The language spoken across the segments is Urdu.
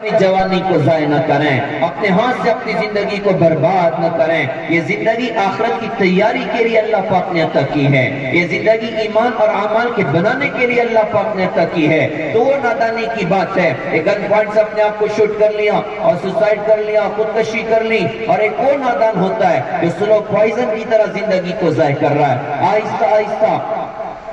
اپنی جوانی کو ضائع نہ کریں، اپنے ہاتھ سے اپنی زندگی کو برباد نہ کریں۔ یہ زندگی آخرت کی تیاری کے لیے اللہ پاک نے عطا کی ہے، یہ زندگی ایمان اور اعمال کے بنانے کے لیے اللہ پاک نے عطا کی ہے۔ تو وہ نادانی کی بات ہے، ایک گن پوائنٹ سے اپنے آپ کو شوٹ کر لیا اور سوسائڈ کر لیا، خودکشی کر لی، اور ایک اور نادان ہوتا ہے جو سلو پوائزن کی طرح زندگی کو ضائع کر رہا ہے۔ آہستہ آہستہ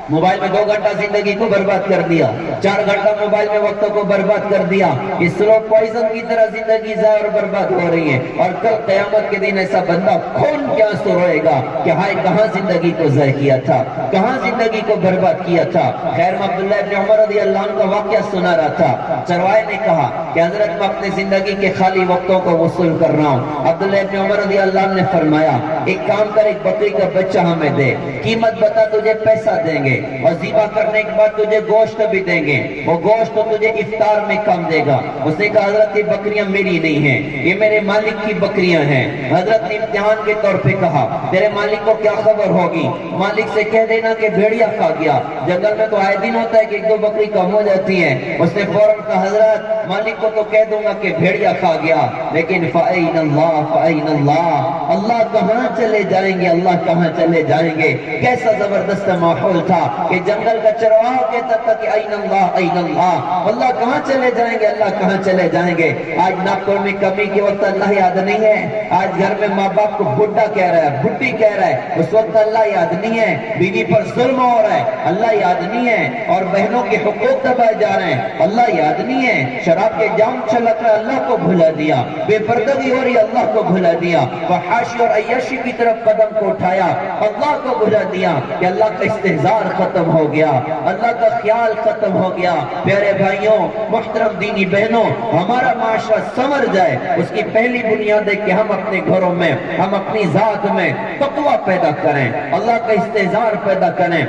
موبائل میں 2 گھنٹہ زندگی کو برباد کر دیا، 4 گھنٹہ موبائل میں وقت کو برباد کر دیا، اس سلو پوائزن کی طرح زندگی ضائع اور برباد ہو رہی ہے۔ اور کل قیامت کے دن ایسا بندہ خون کے آنسو روئے گا کہ ہائے کہاں زندگی کو ضائع کیا تھا، کہاں زندگی کو برباد کیا تھا۔ خیر میں عبداللہ ابن عمر رضی اللہ عنہ کا واقعہ سنا رہا تھا، چروائے نے کہا کہ حضرت میں اپنے زندگی کے خالی وقتوں کو وصول کر رہا ہوں۔ عبداللہ ابن عمر رضی اللہ عنہ نے فرمایا ایک کام کر، ایک بکری کا بچہ ہمیں دے، قیمت بتا تجھے پیسہ دیں گے، اور ذبح کرنے کے بعد تجھے گوشت بھی دیں گے، وہ گوشت تجھے افطار میں کم دے گا۔ اس نے کہا حضرت یہ بکریاں میری نہیں ہیں، یہ میرے مالک کی بکریاں ہیں۔ حضرت نے امتحان کے طور پہ کہا تیرے مالک کو کیا خبر ہوگی؟ مالک سے کہہ دینا کہ بھیڑیا کھا گیا، جنگل میں تو آئے دن ہوتا ہے کہ 1-2 بکری کم ہو جاتی ہیں۔ اس نے فوراً کہا حضرت مالک کو تو کہہ دوں گا کہ بھیڑیا کھا گیا، لیکن فَأَيْنَ اللَّهُ فَأَيْنَ اللَّهُ، اللہ کہاں چلے جائیں گے، اللہ کہاں چلے جائیں گے۔ کیسا زبردست ماحول تھا کہ جنگل کا چرواہا کہتا تھا کہ اَيْنَ اللَّهُ اَيْنَ اللَّهُ، اللہ کہاں چلے جائیں گے، اللہ کہاں چلے جائیں گے۔ آج ناگپور میں کمی کے وقت اللہ یاد نہیں ہے، آج گھر میں ماں باپ کو بڈھا کہہ رہا ہے، بڈھی کہہ رہا ہے، اس وقت اللہ یاد نہیں ہے۔ بیوی پر ظلم ہو رہا ہے، اللہ یاد نہیں ہے۔ اور بہنوں کے حقوق دبائے جا رہے ہیں، اللہ یاد نہیں ہے۔ شراب کے جام چھلک رہا ہے، اللہ کو بھلا دیا۔ بے پردگی ہو رہی ہے، اللہ کو بھلا دیا۔ فحاشی اور عیاشی کی طرف قدم کو اٹھایا، اللہ کو بھلا دیا کہ اللہ کا استحزار ختم ہو گیا، اللہ کا خیال ختم ہو گیا۔ پیارے بھائیوں، محترم دینی بہنوں، ہمارا معاشرہ سنور جائے اس کی پہلی بنیاد ہے کہ ہم اپنے گھروں میں، ہم اپنی ذات میں تقوی پیدا کریں، اللہ کا استحزار پیدا کریں،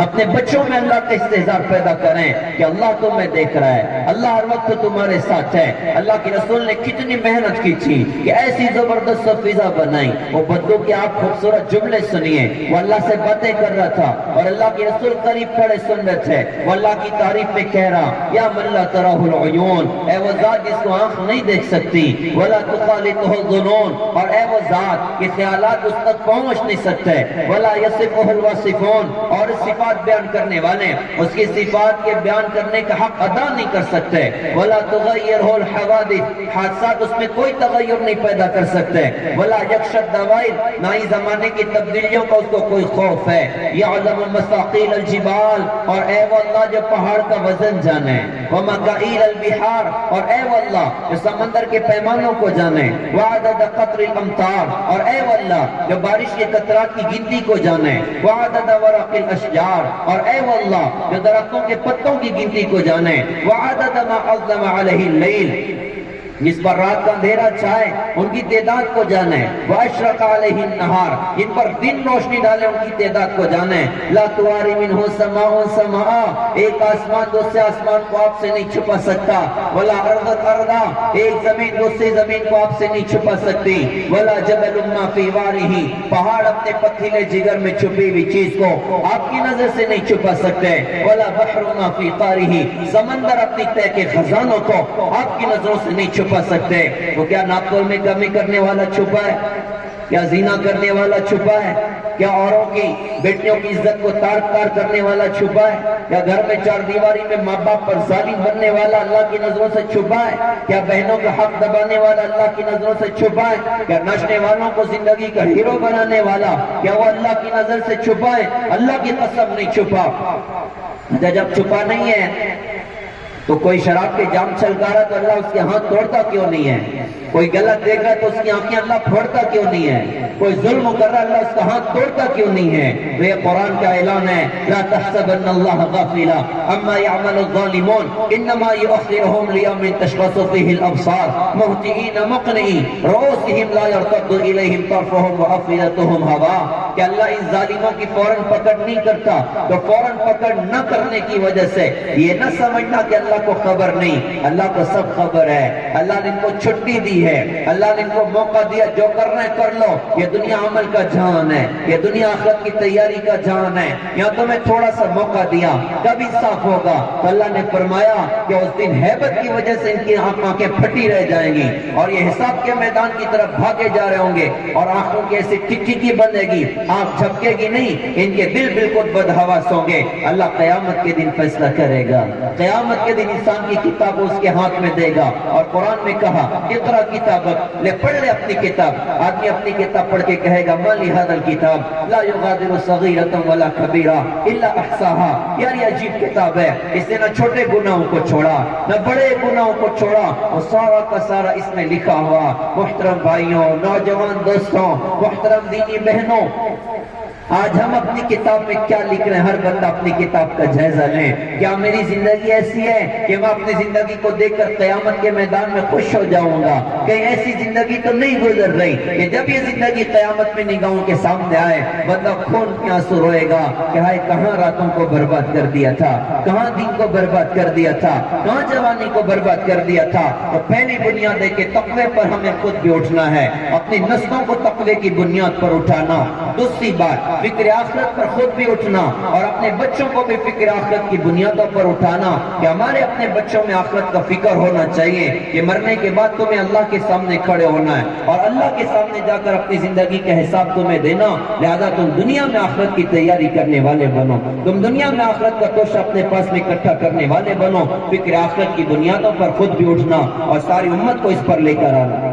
اپنے بچوں میں اللہ کا استحزار پیدا کریں کہ اللہ تمہیں دیکھ رہا ہے، اللہ ہر وقت تمہارے ساتھ ہے۔ اللہ کے رسول نے کتنی محنت کی تھی کہ ایسی زبردست فضا بنائی۔ وہ بدو کے آپ خوبصورت جملے سنیے، وہ اللہ سے باتیں کر رہا تھا اور اللہ کے رسول قریب کھڑے سن رہے تھے۔ وہ اللہ کی تعریف میں کہہ رہا یا من لا تراہ العیون، اے وہ ذات جس کو آنکھ نہیں دیکھ سکتی، ولا تخالطہ الظنون، اور اے وہ ذات کہ خیالات اس تک پہنچ نہیں سکتے، ولا یصفہ الواصفون، اور صفات بیان کرنے والے اس کی صفات کے بیان کرنے کا حق ادا نہیں کر سکتے، ولا تغیرہ الحوادث، حادثات اس میں کوئی تغیر نہیں پیدا کر سکتے، ولا یخشی الدوائر، نہ ہی زمانے کی تبدیلیوں کا اس کو کوئی خوف ہے، یعلم مثاقیل الجبال، اور اے وہ اللہ جو پہاڑ کا وزن جانے، ومکائیل البحار، اور اے وہ اللہ جو سمندر کے پیمانوں کو جانے، وعدد قطر الامطار، اور اے وہ اللہ جو بارش کے قطرات کی گنتی کو جانے، وعدد ورق الاشجار، اور اے وہ اللہ جو درختوں کے پتوں کی گنتی کو جانے، وعدد ما اظلم علیہ اللیل، جس پر رات کا اندھیرا چھائے ان کی تعداد کو جانے، واشرق علیہ النہار، جن پر دن روشنی ڈالے ان کی تعداد کو جانے، لا تواری منہ سماء سماء، ایک آسمان دوسرے آسمان کو آپ سے نہیں چھپا سکتا، ولا ارض ارضا، ایک زمین دوسری زمین کو آپ سے نہیں چھپا سکتی، ولا جبل ما فی وارہ، پہاڑ اپنے پتھیلے جگر میں چھپی ہوئی چیز کو آپ کی نظر سے نہیں چھپا سکتے، ولا بحر ما فی قارہ، سمندر اپنی تہ کے خزانوں کو آپ کی نظروں سے نہیں چھپا سکتے۔ تو کیا ناگپور میں کمی کرنے والا چھپا ہے؟ کیا زنا کرنے والا چھپا ہے؟ کیا اوروں کی بیٹیوں کی عزت کو تار تار کرنے والا چھپا ہے؟ کیا گھر میں 4 دیواری میں ماں باپ پر ظالم بننے والا اللہ کی نظروں سے چھپا ہے؟ کیا بہنوں کا حق دبانے والا اللہ کی نظروں سے چھپا ہے؟ کیا ناچنے والوں کو زندگی کا ہیرو بنانے والا کیا وہ اللہ کی نظر سے چھپا ہے؟ اللہ کی قسم نہیں چھپا۔ جب چھپا نہیں ہے تو کوئی شراب کے جام چھلکا رہا تو اللہ اس کے ہاتھ توڑتا کیوں نہیں ہے؟ کوئی غلط دیکھ رہا تو اس کی آنکھیں اللہ پھوڑتا کیوں نہیں ہے؟ کوئی ظلم کر رہا اللہ اس کا ہاتھ توڑتا کیوں نہیں ہے؟ تو یہ قرآن کا اعلان ہے لا تحسبن اللہ غافلا عما يعمل الظالمون انما يؤخرهم ليوم تشخص فيه الابصار مهطعين مقنعي رؤوسهم لا يرتد اليهم طرفهم وافئدتهم هواء، کہ اللہ ان ظالموں کی فوراً پکڑ نہیں کرتا، تو فوراً پکڑ نہ کرنے کی وجہ سے یہ نہ سمجھنا کہ اللہ کو خبر نہیں، اللہ کو سب خبر ہے۔ اللہ نے ان کو چھٹی دی ہے، اللہ نے ان کو موقع دیا، جو کرنا ہے کر لو۔ یہ دنیا عمل کا جہان ہے، یہ دنیا آخرت کی تیاری کا جہان ہے۔ یہاں تمہیں تھوڑا سا موقع دیا، کبھی صاف ہوگا تو اللہ نے فرمایا کہ اس دن ہیبت کی وجہ سے ان کی آنکھیں پھٹی رہ جائیں گی اور یہ حساب کے میدان کی طرف بھاگے جا رہے ہوں گے، اور آنکھوں کی ایسی ٹکٹکی بندے گی، آنکھ جھپکے گی نہیں، ان کے دل بالکل بدحواس ہوں گے۔ اللہ قیامت کے دن فیصلہ کرے گا، قیامت کے دن انسان کی کتاب اس کے ہاتھ میں دے گا۔ اور قرآن میں کہا اقرا کتابک، لے پڑھ لے اپنی کتاب۔ آدمی اپنی کتاب پڑھ کے کہے گا ما لہذا الکتاب لا یغادر صغیرۃ ولا کبیرہ الا احصاها۔ یار یہ عجیب کتاب ہے، اس نے نہ چھوٹے گناہوں کو چھوڑا نہ بڑے گناہوں کو چھوڑا، اور سارا کا سارا اس میں لکھا ہوا۔ محترم بھائیوں، نوجوان دوستوں، محترم دینی بہنوں، آج ہم اپنی کتاب میں کیا لکھ رہے ہیں؟ ہر بندہ اپنی کتاب کا جائزہ لیں۔ کیا میری زندگی ایسی ہے کہ میں اپنی زندگی کو دیکھ کر قیامت کے میدان میں خوش ہو جاؤں گا؟ کہیں ایسی زندگی تو نہیں گزر رہی کہ جب یہ زندگی قیامت میں نگاہوں کے سامنے آئے بندہ خون کے آنسو روئے گا کہ ہائے کہاں راتوں کو برباد کر دیا تھا، کہاں دین کو برباد کر دیا تھا، کہاں جوانی کو برباد کر دیا تھا۔ تو پہلی بنیاد ہے کہ تقوی پر ہمیں خود بھی اٹھنا ہے، اپنی نسلوں کو تقوی کی بنیاد پر اٹھانا۔ دوسری بات، فکر آخرت پر خود بھی اٹھنا اور اپنے بچوں کو بھی فکر آخرت کی بنیادوں پر اٹھانا کہ ہمارے اپنے بچوں میں آخرت کا فکر ہونا چاہیے کہ مرنے کے بعد تمہیں اللہ کے سامنے کھڑے ہونا ہے اور اللہ کے سامنے جا کر اپنی زندگی کا حساب تمہیں دینا۔ لہذا تم دنیا میں آخرت کی تیاری کرنے والے بنو، تم دنیا میں آخرت کا توشہ اپنے پاس میں اکٹھا کرنے والے بنو۔ فکر آخرت کی بنیادوں پر خود بھی اٹھنا اور ساری امت کو اس پر لے کر آنا۔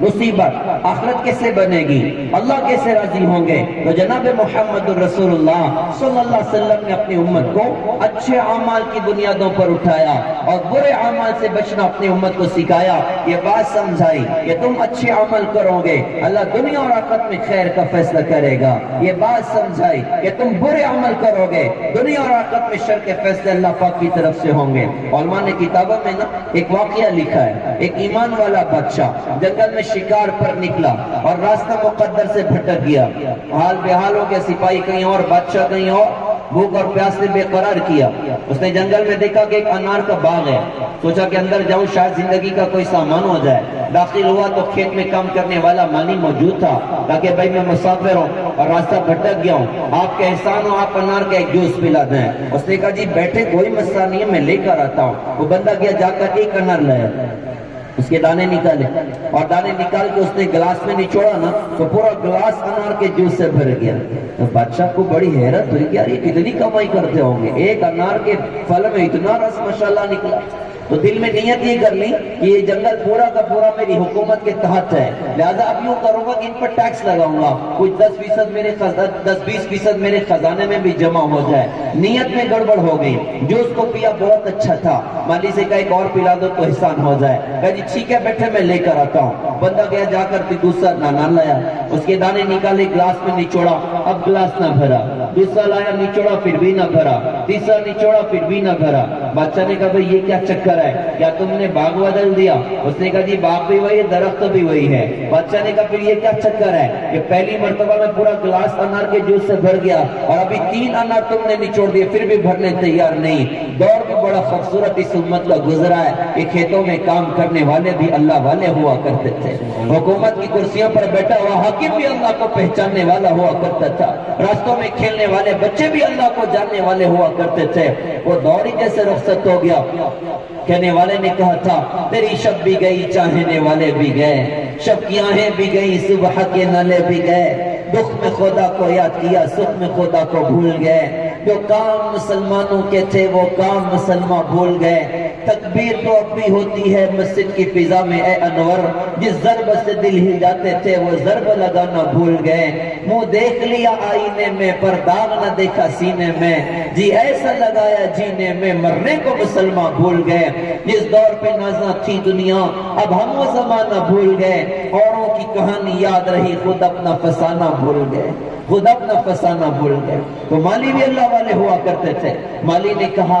مصیبت آخرت کیسے بنے گی، اللہ کیسے راضی ہوں گے؟ تو جناب محمد رسول اللہ صلی اللہ علیہ وسلم نے اپنی امت کو اچھے اعمال کی بنیادوں پر اٹھایا اور برے اعمال سے بچنا اپنی امت کو سکھایا۔ یہ بات سمجھائی کہ تم اچھے عمل کرو گے اللہ دنیا اور آخرت میں خیر کا فیصلہ کرے گا۔ یہ بات سمجھائی کہ تم برے عمل کرو گے دنیا اور آخرت میں شر کے فیصلے اللہ پاک کی طرف سے ہوں گے۔ علماء نے کتابوں میں نا ایک واقعہ لکھا ہے، ایک ایمان والا بادشاہ جنگل میں شکار پر نکلا اور راستہ مقدر سے بھٹک گیا، حال بحال ہو گیا، سپاہی کہیں اور بادشاہ کہیں اور، بھوک اور پیاس سے بے قرار کیا۔ اس نے جنگل میں دیکھا کہ ایک انار کا باغ ہے، سوچا کہ اندر جاؤں شاید زندگی کا کوئی سامان ہو جائے۔ داخل ہوا تو کھیت میں کام کرنے والا مالی موجود تھا، کہا کہ بھائی میں مسافر ہوں اور راستہ بھٹک گیا ہوں، آپ کے احسان ہو آپ انار کا ایک جوس پلا دیں۔ اس نے کہا جی بیٹھے کوئی مسئلہ نہیں ہے میں لے کر آتا ہوں۔ وہ بندہ گیا، جا کر ایک انار لایا، اس کے دانے نکالے اور دانے نکال کے اس نے گلاس میں نچوڑا نا تو پورا گلاس انار کے جوس سے بھر گیا۔ تو بادشاہ کو بڑی حیرت ہوئی کہ یار یہ کتنی کمائی کرتے ہوں گے، ایک انار کے پھل میں اتنا رس ماشاءاللہ نکلا۔ تو دل میں نیت یہ کر لی کہ یہ جنگل پورا کا پورا میری حکومت کے تحت ہے، لہذا اب یوں کروں گا کہ ان پر ٹیکس لگاؤں گا، کچھ 10-20% میرے خزانے میں بھی جمع ہو جائے۔ نیت میں گڑبڑ ہو گئی، جوس کو پیا بہت اچھا تھا، مالی سے کہا ایک اور پلا دو تو احسان ہو جائے۔ کہا جی ٹھیک ہے بیٹھے میں لے کر آتا ہوں۔ بندہ گیا، جا کر پھر دوسرا نانا لایا، اس کے دانے نکالے گلاس میں نچوڑا، اب گلاس نہ بھرا، دوسرا لایا نچوڑا پھر بھی نہ بھرا، تیسرا نچوڑا پھر بھی نہ بھرا۔ بادشاہ نے کہا بھئی یہ کیا چکر ہے، کیا تم نے باغ بدل دیا؟ اس نے کہا جی باغ بھی وہی ہے درخت بھی وہی ہے۔ بادشاہ نے کہا پھر یہ کیا چکر ہے کہ پہلی مرتبہ میں پورا گلاس انار کے جوس سے بھر گیا اور ابھی 3 انار تم نے نچوڑ دیے پھر بھی بھرنے تیار نہیں۔ دور بھی بڑا خوبصورت اس امت کا گزرا ہے کہ کھیتوں میں کام کرنے والے بھی اللہ والے ہوا کرتے تھے، حکومت کی کرسیوں پر بیٹھا ہوا حاکم بھی اللہ کو پہچاننے والا ہوا کرتا تھا، راستوں میں کھیلنے والے بچے بھی اللہ کو جاننے والے ہوا کرتے تھے۔ وہ دور ہی جیسے رخصت ہو گیا۔ کہنے والے نے کہا تھا تیری شب بھی گئی چاہنے والے بھی گئے، شب کی آہیں بھی گئی صبح کے نالے بھی گئے، دکھ میں خدا کو یاد کیا سکھ میں خدا کو بھول گئے، جو کام مسلمانوں کے تھے وہ کام مسلمان بھول گئے۔ تکبیر تو اب بھی ہوتی ہے مسجد کی فضا میں اے انور، جس ضرب سے دل ہل جاتے تھے وہ ضرب لگانا بھول گئے، منہ دیکھ لیا آئینے میں پر داغ نہ دیکھا سینے میں، جی ایسا لگایا جینے میں مرنے کو مسلمان بھول گئے۔ جس دور پہ نازاں تھی دنیا اب ہم وہ زمانہ بھول گئے، اوروں کی کہانی یاد رہی خود اپنا فسانہ بھول گئے، خود اپنا فسانہ بھول گئے۔ تو مالی بھی اللہ والے ہوا کرتے تھے۔ مالی نے کہا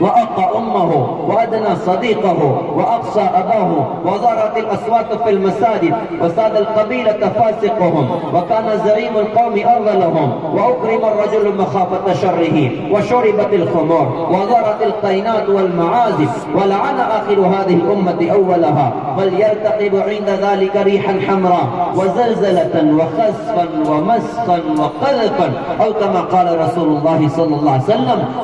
وأقى أمه وأدنى صديقه وأقصى أباه وظهرت الأصوات في المساجد وساد القبيلة فاسقهم وكان زعيم القوم أرذلهم وأكرم الرجل مخافة شره وشربت الخمور وظهرت القينات والمعازف ولعن آخر هذه الأمة أولها بل يرتقب عند ذلك ريحا حمراء وزلزلة وخسفا ومسخا وقذفا أو كما قال رسول الله صلى الله عليه وسلم.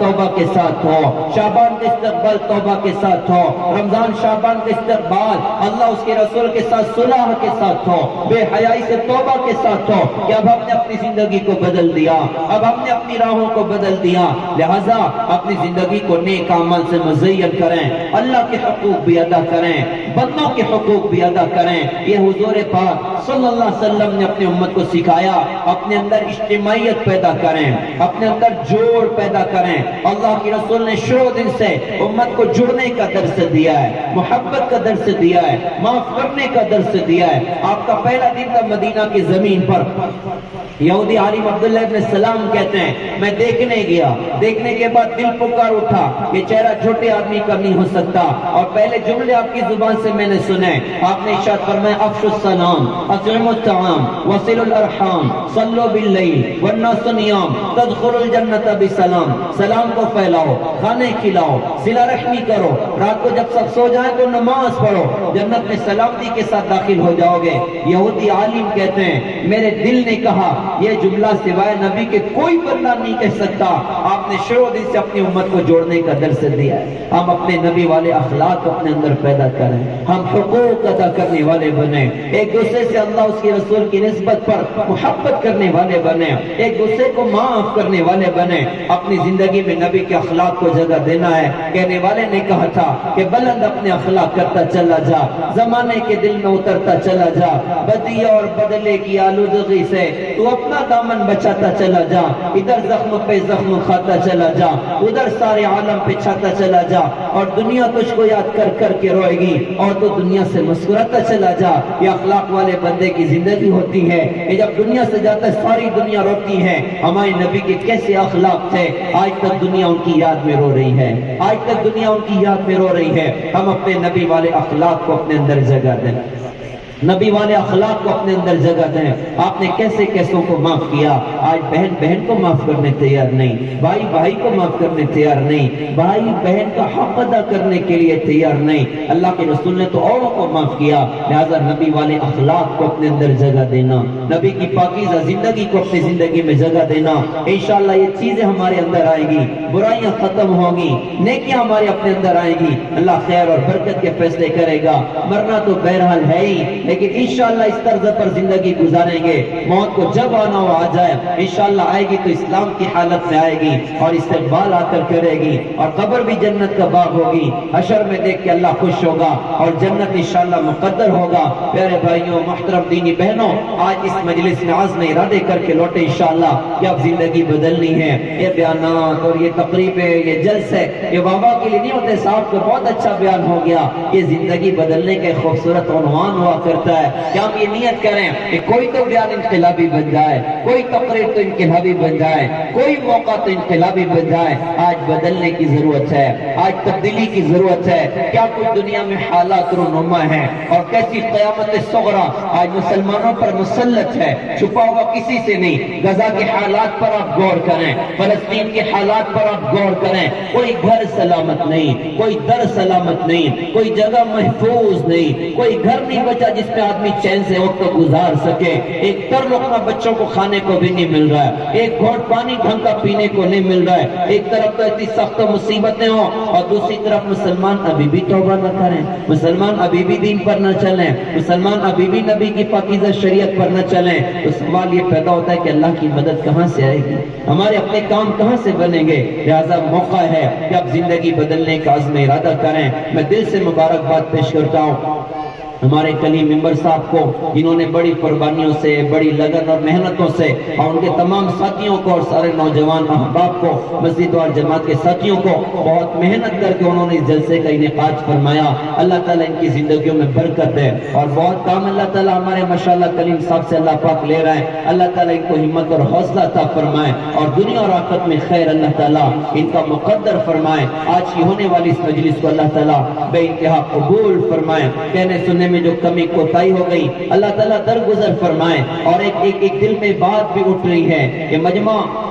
توبہ کے ساتھ ہو، شعبان کے استقبال توبہ کے ساتھ ہو، رمضان شعبان کے استقبال اللہ اس کے رسول کے ساتھ صلح کے ساتھ ہو، بے حیائی سے توبہ کے ساتھ ہو کہ اب ہم نے اپنی زندگی کو بدل دیا، اب ہم نے اپنی راہوں کو بدل دیا، لہذا اپنی زندگی کو نیک عمل سے مزین کریں، اللہ کے حقوق بھی ادا کریں، بندوں کے حقوق بھی ادا کریں۔ یہ حضور پاک صلی اللہ علیہ وسلم نے اپنی امت کو سکھایا، اپنے اندر اجتماعیت پیدا کریں، اپنے اندر جوڑ پیدا کریں۔ اللہ کے رسول نے شروع دن سے امت کو جڑنے کا درس دیا ہے، محبت کا درس دیا ہے، معاف کرنے کا درس دیا ہے۔ آپ کا پہلا دن تھا مدینہ کی زمین پر، یہودی عالم عبداللہ ابن السلام کہتے ہیں میں دیکھنے گیا، دیکھنے کے بعد دل پکار اٹھا یہ چہرہ چھوٹے آدمی کا نہیں ہو سکتا، اور پہلے جملے آپ کی زبان سے میں نے سنے، آپ نے ارشاد فرمایا افشوا السلام اطعموا الطعام وصلوا الارحام صلوا باللیل والناس نیام تدخلوا الجنۃ بسلام، سلام کو پھیلاؤ، کھانے کھلاؤ، صلہ رحمی کرو، رات کو جب سب سو جائیں تو نماز پڑھو، جنت میں سلامتی کے ساتھ داخل ہو جاؤ گے۔ یہودی عالم کہتے ہیں میرے دل نے کہا یہ جملہ سوائے نبی کے کوئی بندہ نہیں کہہ سکتا۔ آپ نے شروع دن سے اپنی امت کو جوڑنے کا درس دیا ہے۔ ہم اپنے نبی والے اخلاق اپنے اندر پیدا کریں، ہم حقوق ادا کرنے والے بنیں، ایک دوسرے سے اللہ اس کے رسول کی نسبت پر محبت کرنے والے بنیں، ایک دوسرے کو معاف کرنے والے بنیں، اپنی زندگی میں نبی کے اخلاق کو جگہ دینا ہے۔ کہنے والے نے کہا تھا کہ بلند اپنے اخلاق کرتا چلا جا، زمانے کے دل میں اترتا چلا جا، بدی اور بدلے کی آلودگی سے تو اپنا دامن بچاتا چلا جا، ادھر زخم پہ زخم کھاتا چلا جا، ادھر سارے عالم پہ چھاتا چلا جا، اور دنیا تجھ کو یاد کر کر کے روئے گی اور تو دنیا سے مسکراتا چلا جا۔ یہ اخلاق والے بندے کی زندگی ہوتی ہے، یہ جب دنیا سے جاتا ہے ساری دنیا روتی ہے ہمارے نبی کے کیسے اخلاق تھے، آج تک دنیا ان کی یاد میں رو رہی ہے، آج تک دنیا ان کی یاد میں رو رہی ہے۔ ہم اپنے نبی والے اخلاق کو اپنے اندر جگہ دیں، نبی والے اخلاق کو اپنے اندر جگہ دیں۔ آپ نے کیسے کیسوں کو معاف کیا، آج بہن بہن کو معاف کرنے تیار نہیں، بھائی بھائی کو معاف کرنے تیار نہیں، بھائی بہن کا حق ادا کرنے کے لیے تیار نہیں۔ اللہ کے رسول نے تو اوروں کو معاف کیا، لہذا نبی والے اخلاق کو اپنے اندر جگہ دینا، نبی کی پاکیزہ زندگی کو اپنی زندگی میں جگہ دینا۔ انشاءاللہ یہ چیزیں ہمارے اندر آئیں گی، برائیاں ختم ہوں گی، نیکیاں ہمارے اپنے اندر آئیں گی، اللہ خیر اور برکت کے فیصلے کرے گا۔ مرنا تو بہرحال ہے ہی، لیکن انشاءاللہ اس طرز پر زندگی گزاریں گے، موت کو جب آنا ہو آ جائے، انشاءاللہ آئے گی تو اسلام کی حالت میں آئے گی اور استقبال آ کر کرے گی، اور قبر بھی جنت کا باغ ہوگی، حشر میں دیکھ کے اللہ خوش ہوگا اور جنت انشاءاللہ مقدر ہوگا۔ پیارے بھائیوں، محترم دینی بہنوں، آج اس مجلس میں عزم ارادے کر کے لوٹے انشاءاللہ کہ اب زندگی بدلنی ہے۔ یہ بیانات اور یہ تقریبیں، یہ جلسے، یہ بابا کے لیے نہیں ہوتے، صاحب کو بہت اچھا بیان ہو گیا، یہ زندگی بدلنے کا ایک خوبصورت عنوان ہوا کرتا ہے کہ ہم یہ نیت کریں کہ کوئی تو بیان انقلابی بن جائے، کوئی تقریر تو انقلابی بن جائے، کوئی موقع تو انقلابی بن جائے۔ آج بدلنے کی ضرورت ہے، آج تبدیلی کی ضرورت ہے۔ کیا کچھ دنیا میں حالات رونما ہیں اور کیسی قیامت صغرا آج مسلمانوں پر مسلط ہے، چھپا ہوا کسی سے نہیں۔ غزہ کے حالات پر آپ غور کریں، فلسطین کے حالات پر آپ غور کریں، کوئی گھر سلامت نہیں، کوئی در سلامت نہیں، کوئی جگہ محفوظ نہیں، کوئی گھر نہیں بچا جس پہ آدمی چین سے وقت گزار سکے، ایک تر لقمہ بچوں کو کھانے کو بھی نہیں مل رہا ہے، ایک گھونٹ پانی ڈھنگ کا پینے کو نہیں مل رہا ہے۔ ایک طرف تو اتنی سخت مصیبتیں ہوں اور دوسری طرف مسلمان ابھی بھی توبہ نہ کریں، مسلمان ابھی بھی دین پر نہ چلیں، مسلمان ابھی بھی نبی کی پاکیزہ شریعت پر نہ چلیں، تو سوال یہ پیدا ہوتا ہے کہ اللہ کی مدد کہاں سے آئے گی، ہمارے اپنے کام کہاں سے بنیں گے۔ لہذا موقع ہے کہ اب زندگی بدلنے کا عزم ارادہ کریں۔ میں دل سے مبارکباد پیش کرتا ہوں ہمارے کلیم ممبر صاحب کو، جنہوں نے بڑی قربانیوں سے، بڑی لگن اور محنتوں سے، اور ان کے تمام ساتھیوں کو اور سارے نوجوان احباب کو، مسجد اور جماعت کے ساتھیوں کو بہت محنت کر کے انہوں نے اس جلسے کا انعقاد فرمایا۔ اللہ تعالیٰ ان کی زندگیوں میں برکت دے، اور بہت کام اللہ تعالیٰ ہمارے ماشاءاللہ کلیم صاحب سے اللہ پاک لے رہے ہیں۔ اللہ تعالیٰ ان کو ہمت اور حوصلہ عطا فرمائے، اور دنیا اور آخرت میں خیر اللہ تعالیٰ ان کا مقدر فرمائے۔ آج کی ہونے والی اس مجلس کو اللہ تعالیٰ بے انتہا قبول فرمائے۔ کہنے سننے میں جو کمی کوتاہی ہو گئی اللہ تعالیٰ درگزر فرمائے، اور ایک دل میں بات بھی اٹھ رہی ہے کہ مجمع